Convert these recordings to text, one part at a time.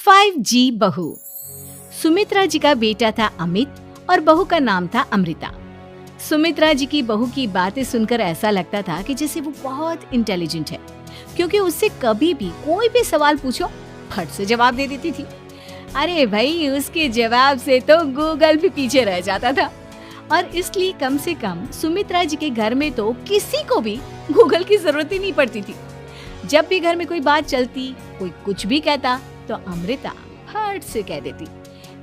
5G बहू। सुमित्रा जी का बेटा था अमित और बहू का नाम था अमृता। सुमित्रा जी की बहू की बातें सुनकर ऐसा लगता था कि जैसे वो बहुत इंटेलिजेंट है, क्योंकि उससे कभी भी कोई भी सवाल पूछो फट से जवाब दे देती थी। अरे भाई, उसके जवाब से तो गूगल भी पीछे रह जाता था। और इसलिए कम से कम सुमित्रा जी के घर में तो किसी को भी गूगल की जरूरत ही नहीं पड़ती थी। जब भी घर में कोई बात चलती, कोई कुछ भी कहता, तो अमृता फट से कह देती,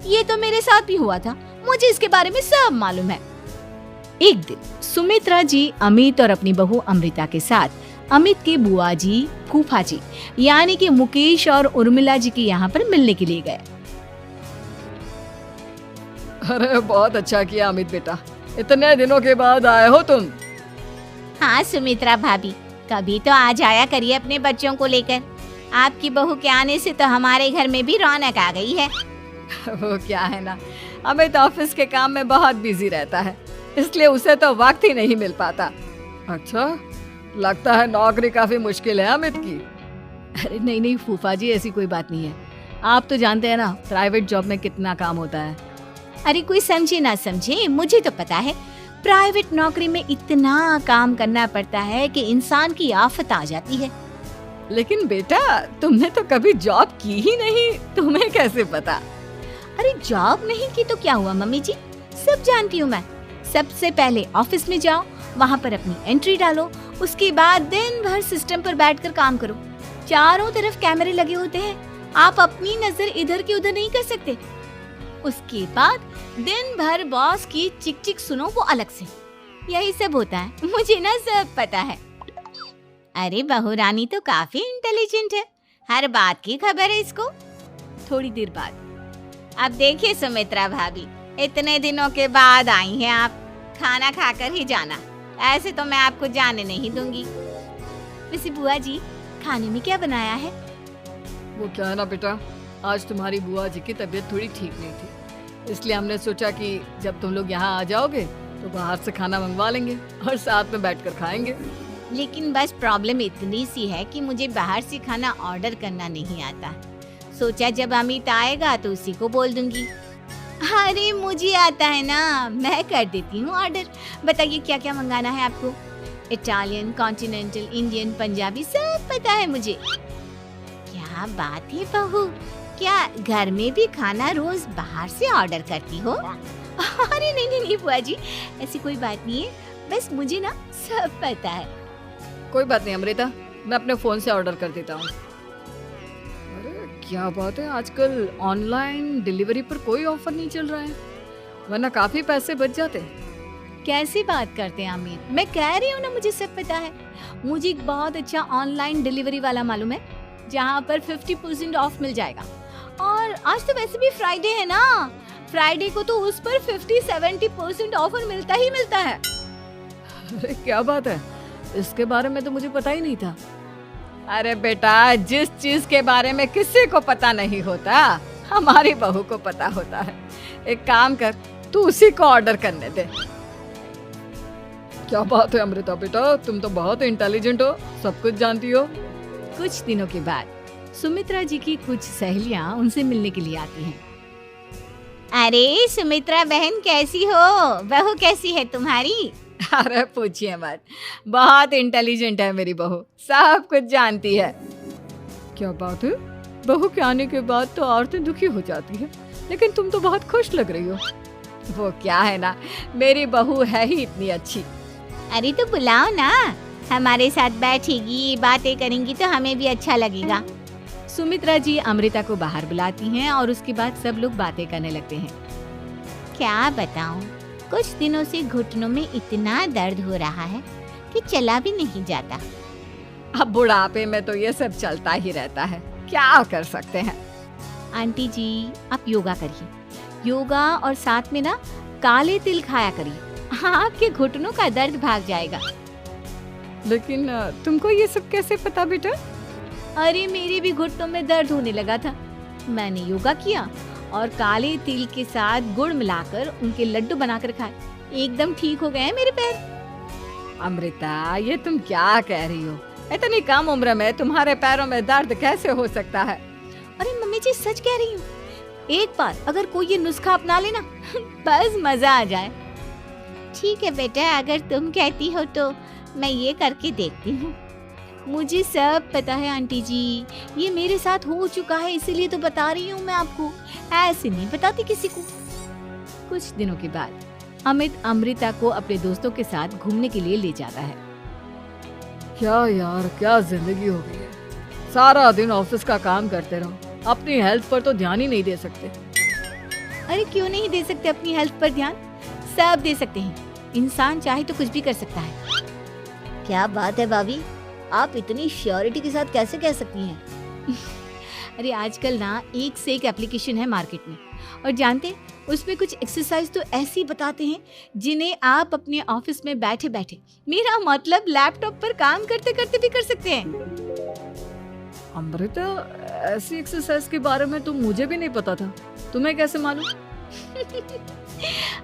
ये तो मेरे साथ भी हुआ था, मुझे इसके बारे में सब मालूम है। एक दिन सुमित्रा जी अमित और अपनी बहू अमृता के साथ अमित के बुआ जी, फूफा जी यानी कि मुकेश और उर्मिला जी के यहाँ पर मिलने के लिए गए। अरे बहुत अच्छा किया अमित बेटा, इतने दिनों के बाद आए हो तुम। हाँ सुमित्रा भाभी, कभी तो आ जाया करिए अपने बच्चों को लेकर। आपकी बहू के आने से तो हमारे घर में भी रौनक आ गई है। वो क्या है ना, अमित ऑफिस के काम में बहुत बिजी रहता है, इसलिए उसे तो वक्त ही नहीं मिल पाता। अच्छा, लगता है नौकरी काफी मुश्किल है अमित की। अरे नहीं फूफा जी, ऐसी कोई बात नहीं है। आप तो जानते हैं ना प्राइवेट जॉब में कितना काम होता है। अरे कोई समझे ना समझे, मुझे तो पता है प्राइवेट नौकरी में इतना काम करना पड़ता है कि इंसान की आफत आ जाती है। लेकिन बेटा, तुमने तो कभी जॉब की ही नहीं, तुम्हें कैसे पता? अरे जॉब नहीं की तो क्या हुआ मम्मी जी, सब जानती हूँ मैं। सबसे पहले ऑफिस में जाओ, वहाँ पर अपनी एंट्री डालो, उसके बाद दिन भर सिस्टम पर बैठकर काम करो। चारों तरफ कैमरे लगे होते हैं, आप अपनी नजर इधर की उधर नहीं कर सकते। उसके बाद दिन भर बॉस की चिक चिक सुनो, वो अलग से। यही सब होता है, मुझे ना सब पता है। अरे बहू रानी तो काफी इंटेलिजेंट है, हर बात की खबर है इसको। थोड़ी देर बाद, अब देखिए सुमित्रा भाभी, इतने दिनों के बाद आई हैं आप, खाना खाकर ही जाना, ऐसे तो मैं आपको जाने नहीं दूंगी। वैसे बुआ जी, खाने में क्या बनाया है? वो क्या है ना बेटा, आज तुम्हारी बुआ जी की तबीयत थोड़ी ठीक नहीं थी, इसलिए हमने सोचा कि जब तुम लोग यहाँ आ जाओगे तो बाहर से खाना मंगवा लेंगे और साथ में बैठकर खाएंगे। लेकिन बस प्रॉब्लम इतनी सी है कि मुझे बाहर से खाना ऑर्डर करना नहीं आता। सोचा जब अमित आएगा तो उसी को बोल दूंगी। अरे मुझे आता है ना, मैं कर देती हूँ ऑर्डर। बताइए क्या क्या मंगाना है आपको? इटालियन, कॉन्टिनेंटल, इंडियन, पंजाबी, सब पता है मुझे। क्या बात है बहू, क्या घर में भी खाना रोज बाहर से ऑर्डर करती हो? अरे नहीं बुआ जी, ऐसी कोई बात नहीं है, बस मुझे ना सब पता है। कोई बात नहीं अमृता, मैं अपने फोन से ऑर्डर कर देता हूँ। अरे क्या बात है, आजकल ऑनलाइन डिलीवरी पर कोई ऑफर नहीं चल रहा है, वरना काफी पैसे बच जाते। कैसी बात करते हैं अमित, मैं कह रही हूँ ना मुझे सब पता है। मुझे एक बहुत अच्छा ऑनलाइन डिलीवरी वाला मालूम है, जहाँ पर 50% ऑफ मिल जाएगा। और आज तो वैसे भी फ्राइडे है ना, फ्राइडे को तो उस पर 50-70% ऑफर मिलता ही मिलता है। अरे क्या बात है, इसके बारे में तो मुझे पता ही नहीं था। अरे बेटा, जिस चीज के बारे में किसी को पता नहीं होता, हमारी बहू को पता होता है। एक काम कर, तू उसी को ऑर्डर करने दे। क्या बात है अमृता बेटा, तुम तो बहुत इंटेलिजेंट हो, सब कुछ जानती हो। कुछ दिनों के बाद सुमित्रा जी की कुछ सहेलियां उनसे मिलने के लिए आती हैं। अरे सुमित्रा बहन कैसी हो, बहू कैसी है तुम्हारी? अरे पूछिए मत, बहुत इंटेलिजेंट है मेरी बहू, सब कुछ जानती है। क्या बात है, बहू के आने के बाद तो औरतें दुखी हो जाती है, लेकिन तुम तो बहुत खुश लग रही हो। वो क्या है ना, मेरी बहू है ही इतनी अच्छी। अरे तो बुलाओ ना, हमारे साथ बैठेगी, बातें करेंगी तो हमें भी अच्छा लगेगा। सुमित्रा जी अमृता को बाहर बुलाती हैं और उसके बाद सब लोग बातें करने लगते हैं। क्या बताऊं, कुछ दिनों से घुटनों में इतना दर्द हो रहा है कि चला भी नहीं जाता। अब बुढ़ापे में तो ये सब चलता ही रहता है, क्या कर सकते हैं। आंटी जी, आप योगा करिए, योगा और साथ में ना काले तिल खाया करिए, आपके घुटनों का दर्द भाग जाएगा। लेकिन तुमको ये सब कैसे पता बेटा? अरे मेरे भी घुटनों में दर्द होने लगा था, मैंने योगा किया और काले तिल के साथ गुड़ मिलाकर उनके लड्डू बनाकर खाए, एकदम ठीक हो गए हैं मेरे पैर। अमृता, ये तुम क्या कह रही हो? इतनी कम उम्र में तुम्हारे पैरों में दर्द कैसे हो सकता है? अरे मम्मी जी सच कह रही हूँ, एक बार अगर कोई ये नुस्खा अपना लेना बस मजा आ जाए। ठीक है बेटा, अगर तुम कहती हो तो मैं ये करके देखती हूँ। मुझे सब पता है आंटी जी, ये मेरे साथ हो चुका है, इसीलिए तो बता रही हूँ मैं आपको, ऐसे नहीं बताती किसी को। कुछ दिनों के बाद अमित अमृता को अपने दोस्तों के साथ घूमने के लिए ले जाता है। क्या यार, क्या जिंदगी हो गई है। सारा दिन ऑफिस का काम करते रहो, अपनी हेल्थ पर तो ध्यान ही नहीं दे सकते। अरे क्यों नहीं दे सकते अपनी हेल्थ पर ध्यान, सब दे सकते हैं। इंसान चाहे तो कुछ भी कर सकता है। क्या बात है भाभी, आप इतनी श्योरिटी के साथ कैसे कह सकती हैं? अरे आजकल ना एक से एक एप्लीकेशन है मार्केट में, और जानते उसमें कुछ एक्सरसाइज तो ऐसी बताते हैं जिन्हें आप अपने ऑफिस में बैठे बैठे, मेरा मतलब लैपटॉप पर काम करते करते भी कर सकते हैं। अमृता, ऐसी एक्सरसाइज के बारे में तो मुझे भी नहीं पता था, तुम्हें कैसे मालूम?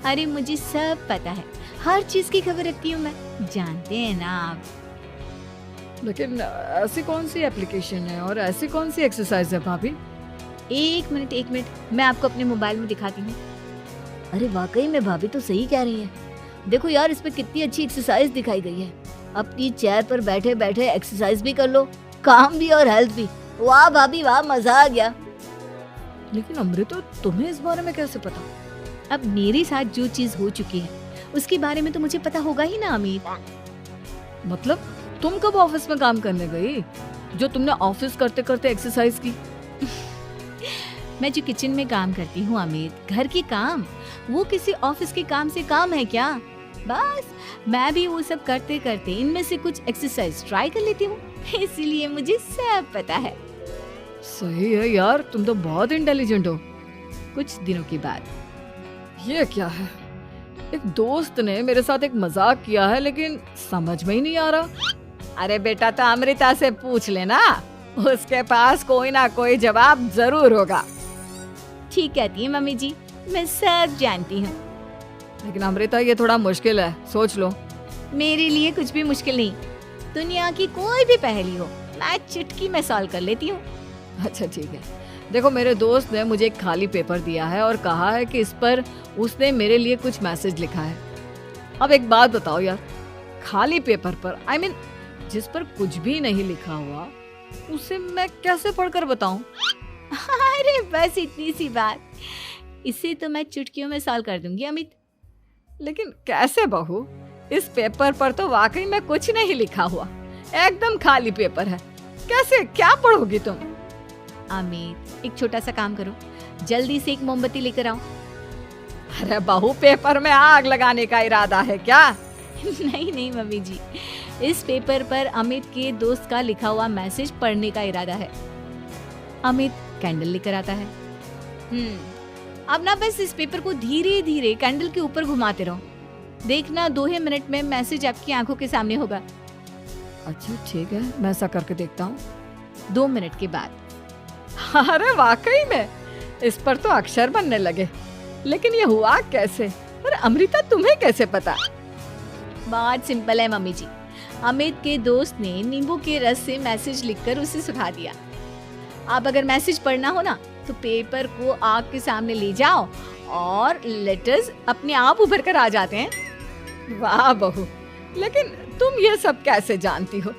अरे मुझे सब पता है, हर चीज की खबर रखती हूँ मैं, जानते हैं ना आप। लेकिन ऐसी कौन सी एप्लीकेशन है और ऐसी कौन सी एक्सरसाइज है भाभी? एक मिनट, मैं आपको अपने मोबाइल में दिखाती हूँ। अरे वाकई में भाभी तो सही कह रही है। देखो यार, इस पे कितनी अच्छी एक्सरसाइज दिखाई गई है। अपनी चेयर पर बैठे बैठे एक्सरसाइज भी कर लो, काम भी और हेल्थ भी। वाह भाभी वाह, मजा आ गया। लेकिन अमृता, तुम्हें इस बारे में कैसे पता? अब मेरे साथ जो चीज हो चुकी है उसके बारे में तो मुझे पता होगा ही ना अमित। मतलब तुम कब ऑफिस में काम करने गई जो तुमने ऑफिस करते करते एक्सरसाइज की? मैं जो किचन में काम करती हूँ अमित, घर के काम, वो किसी ऑफिस के काम से काम है क्या? बस मैं भी वो सब करते करते इनमें से कुछ एक्सरसाइज ट्राई कर लेती हूँ, इसीलिए मुझे सब पता है। सही है यार, तुम तो बहुत इंटेलिजेंट हो। कुछ दिनों के बाद, ये क्या है? एक दोस्त ने मेरे साथ एक मजाक किया है, लेकिन समझ में ही नहीं आ रहा। अरे बेटा, तो अमृता से पूछ लेना, उसके पास कोई ना कोई जवाब जरूर होगा। ठीक कहती है मम्मी जी, मैं सब जानती हूँ। लेकिन अमृता, ये थोड़ा मुश्किल है, सोच लो। मेरे लिए कुछ भी मुश्किल नहीं, दुनिया की कोई भी पहेली हो मैं चुटकी में सॉल्व कर लेती हूँ। अच्छा ठीक है, देखो मेरे दोस्त ने मुझे एक खाली पेपर दिया है और कहा है कि इस पर उसने मेरे लिए कुछ मैसेज लिखा है। अब एक बात बताओ यार, खाली पेपर पर, I mean, जिस पर कुछ भी नहीं लिखा हुआ, उसे मैं कैसे पढ़कर बताऊं? अरे बस इतनी सी बात, इसे तो मैं चुटकियों में सॉल्व कर दूंगी अमित। लेकिन कैसे बहू? इस पेपर पर तो वाकई में कुछ नहीं लिखा हुआ, एकदम खाली पेपर है, कैसे, क्या पढ़ोगी तुम? अमित, एक छोटा सा काम करो, जल्दी से एक मोमबत्ती लेकर आओ। अरे बहू, पेपर में आग लगाने का इरादा है क्या? नहीं मम्मी जी, इस पेपर पर अमित के दोस्त का लिखा हुआ मैसेज पढ़ने का इरादा है। अमित कैंडल लेकर आता है। अब ना बस इस पेपर को धीरे धीरे कैंडल के ऊपर घुमाते रहो, देखना 2 ही मिनट में मैसेज आपकी आंखों के सामने होगा। अच्छा ठीक है, मैं ऐसा करके देखता हूँ। 2 मिनट के बाद, अरे वाकई में इस पर तो अक्षर बनने लगे, लेकिन ये हुआ कैसे? और अमृता, तुम्हें कैसे पता? बहुत सिंपल है मम्मी जी, अमित के दोस्त ने नींबू के रस से मैसेज लिखकर उसे सुखा दिया। आप अगर मैसेज पढ़ना हो ना, तो पेपर को आग के सामने ले जाओ और लेटर्स अपने आप उभर कर आ जाते हैं। वाह बहू, लेकिन तुम ये सब कैसे जानती हो?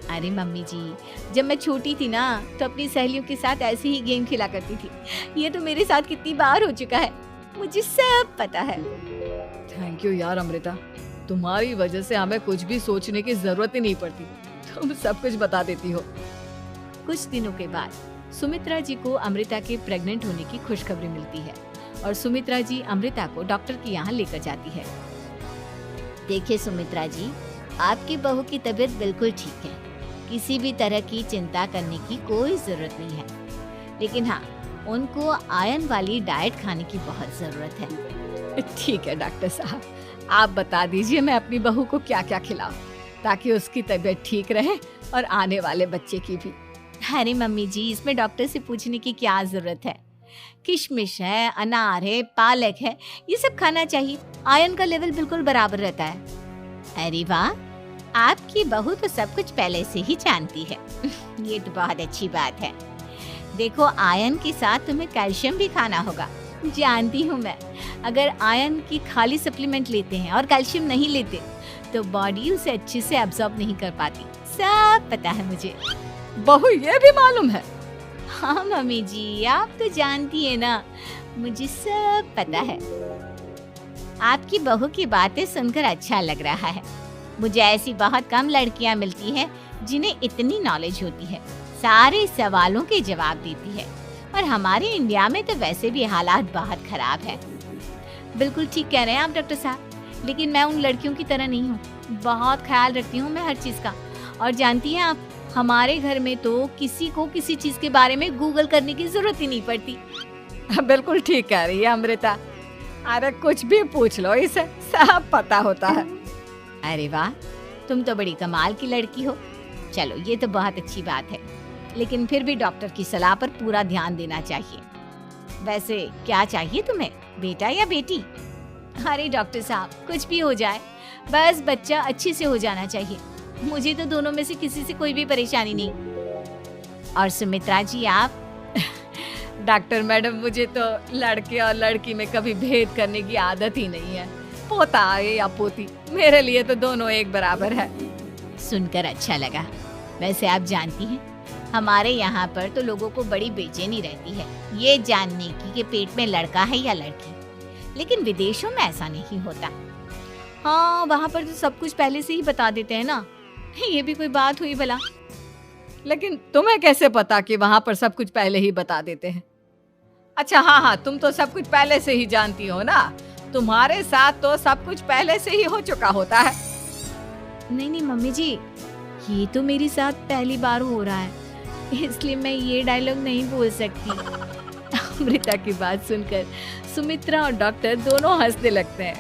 अरे मम्मी जी, जब मैं छोटी थी ना, तो अपनी सहेलियों के साथ ऐसे ही गेम खेला करती थी। ये तो मेरे साथ कितनी बार हो चुका है, मुझे सब पता है। थैंक यू यार अमृता, तुम्हारी वजह से हमें कुछ भी सोचने की जरूरत ही नहीं पड़ती, तुम सब कुछ बता देती हो। कुछ दिनों के बाद सुमित्रा जी को अमृता के प्रेग्नेंट होने की खुशखबरी मिलती है और सुमित्रा जी अमृता को डॉक्टर के यहाँ लेकर जाती है। देखिए सुमित्रा जी, आपकी बहू की तबीयत बिल्कुल ठीक है, किसी भी तरह की चिंता करने की कोई जरूरत नहीं है, लेकिन हाँ, उनको आयरन वाली डाइट खाने की बहुत जरूरत है। ठीक है डॉक्टर साहब, आप बता दीजिए मैं अपनी बहू को क्या क्या खिलाऊं ताकि उसकी तबीयत ठीक रहे और आने वाले बच्चे की भी। अरे मम्मी जी, इसमें डॉक्टर से पूछने की क्या जरूरत है, किशमिश है, अनार है, पालक है, ये सब खाना चाहिए, आयरन का लेवल बिल्कुल बराबर रहता है। अरे वाह, आपकी बहू तो सब कुछ पहले से ही जानती है। ये तो बहुत अच्छी बात है। देखो, आयरन के साथ तुम्हें कैल्शियम भी खाना होगा। जानती हूँ मैं, अगर आयरन की खाली सप्लीमेंट लेते हैं और कैल्शियम नहीं लेते तो बॉडी उसे अच्छे से एब्जॉर्ब नहीं कर पाती। सब पता है मुझे। बहू ये भी मालूम है? हाँ मम्मी जी, आप तो जानती है ना, मुझे सब पता है। आपकी बहू की बातें सुनकर अच्छा लग रहा है। मुझे ऐसी बहुत कम लड़कियां मिलती हैं जिन्हें इतनी नॉलेज होती है, सारे सवालों के जवाब देती है। और हमारे इंडिया में तो वैसे भी हालात बहुत खराब है। बिल्कुल ठीक कह रहे हैं आप डॉक्टर साहब, लेकिन मैं उन लड़कियों की तरह नहीं हूँ। बहुत ख्याल रखती हूँ मैं हर चीज़ का। और जानती हैं आप, हमारे घर में तो किसी को किसी चीज़ के बारे में गूगल करने की जरूरत ही नहीं पड़ती। बिल्कुल ठीक कह रही है अमृता। अरे कुछ भी पूछ लो, इसे सब पता होता है। अरे वाह, तुम तो बड़ी कमाल की लड़की हो। चलो, ये तो बहुत अच्छी बात है, लेकिन फिर भी डॉक्टर की सलाह पर पूरा ध्यान देना चाहिए। वैसे क्या चाहिए तुम्हें, बेटा या बेटी? अरे डॉक्टर साहब, कुछ भी हो जाए, बस बच्चा अच्छे से हो जाना चाहिए। मुझे तो दोनों में से किसी से कोई भी परेशानी नहीं। और सुमित्रा जी, आप? डॉक्टर मैडम, मुझे तो लड़के और लड़की में कभी भेद करने की आदत ही नहीं है। पोता आए या पोती, मेरे लिए तो दोनों एक बराबर है। सुनकर अच्छा लगा। वैसे आप जानती हैं, हमारे यहाँ पर तो लोगों को बड़ी बेचैनी रहती है ये जानने की कि पेट में लड़का है या लड़की, लेकिन विदेशों में ऐसा नहीं होता। हाँ, वहाँ पर तो सब कुछ पहले से ही बता देते हैं ना। ये भी कोई बात हुई भला? लेकिन तुम्हें कैसे पता कि वहाँ पर सब कुछ पहले ही बता देते हैं? अच्छा हाँ, तुम तो सब कुछ पहले से ही जानती हो ना। तुम्हारे साथ तो सब कुछ पहले से ही हो चुका होता है। नहीं मम्मी जी, ये तो मेरे साथ पहली बार हो रहा है, इसलिए मैं ये डायलॉग नहीं बोल सकती। अमृता की बात सुनकर सुमित्रा और डॉक्टर दोनों हंसने लगते हैं।